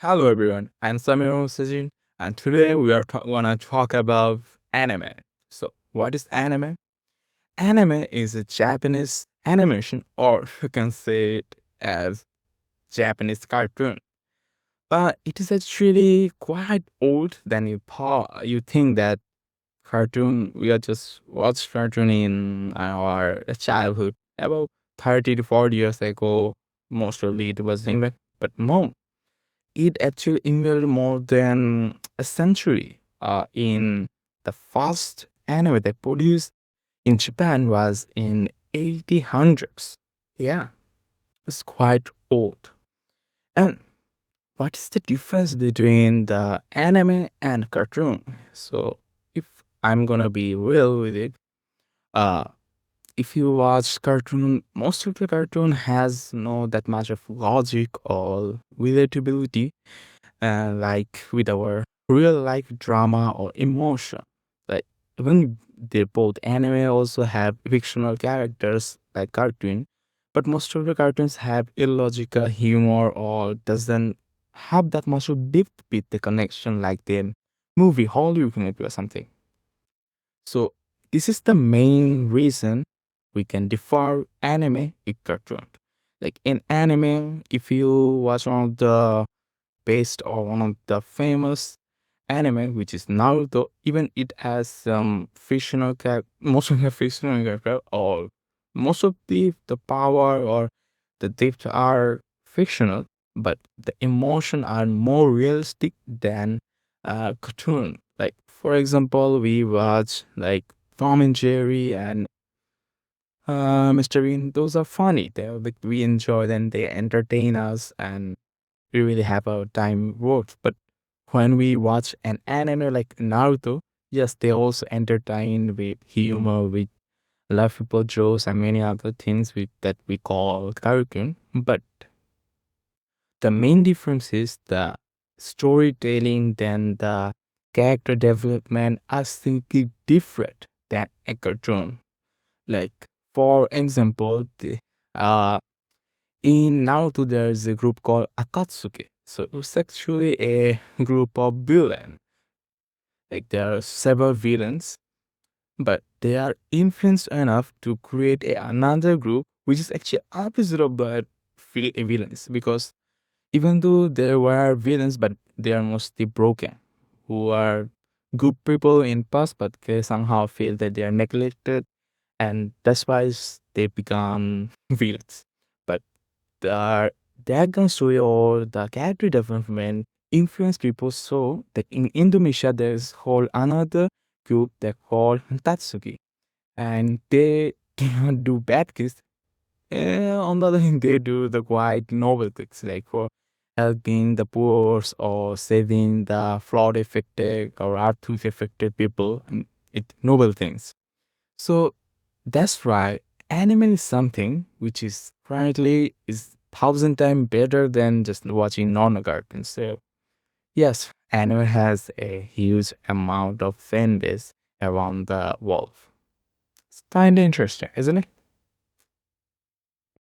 Hello everyone, I'm Samir Sajin, and today we are gonna talk about anime. So, what is anime? Anime is a Japanese animation, or you can say it as Japanese cartoon. But it is actually quite old than you think that cartoon. We are just watched cartoon in our childhood about 30 to 40 years ago. Mostly it was England, but no, it actually invaded more than a century. In the first anime they produced in Japan was in 1800s. Yeah, it's quite old. And what is the difference between the anime and cartoon? So, if I'm gonna be real with it, uh, if you watch cartoon, most of the cartoon has no that much of logic or relatability like with our real life drama or emotion. Like even they both anime also have fictional characters like cartoon, but most of the cartoons have illogical humor or doesn't have that much of depth with the connection like the movie Hollywood movie or something. So this is the main reason we can differ anime and cartoon. Like in anime, if you watch one of the based on one of the famous anime, which is Naruto. Even it has some fictional character, most of the fictional character, or most of the power or the depth are fictional, but the emotion are more realistic than cartoon. Like for example, we watch like Tom and Jerry and Mr. Bean. Those are funny. They like we enjoy them. They entertain us and we really have a time worth. But when we watch an anime like Naruto, yes, they also entertain with humor, with laughable jokes, and many other things that we call cartoon. But the main difference is the storytelling, then the character development are simply different than a cartoon. Like, for example, uh, in Naruto, there's a group called Akatsuki. So it's actually a group of villains. Like there are several villains, but they are influenced enough to create another group, which is actually opposite of the villains. Because even though there were villains, but they are mostly broken, who are good people in past, but they somehow feel that they are neglected, and that's why they become villains. But the background story or the character development influence people so that in Indonesia there's whole another group they call Tatsuki, and they do not do bad things. On the other hand, they do the quite noble things like for helping the poor or saving the flood affected or earthquake affected people. It noble things. So that's right. Anime is something which is currently is thousand times better than just watching normal cartoons. So yes, anime has a huge amount of fan base around the world. It's kinda interesting, isn't it?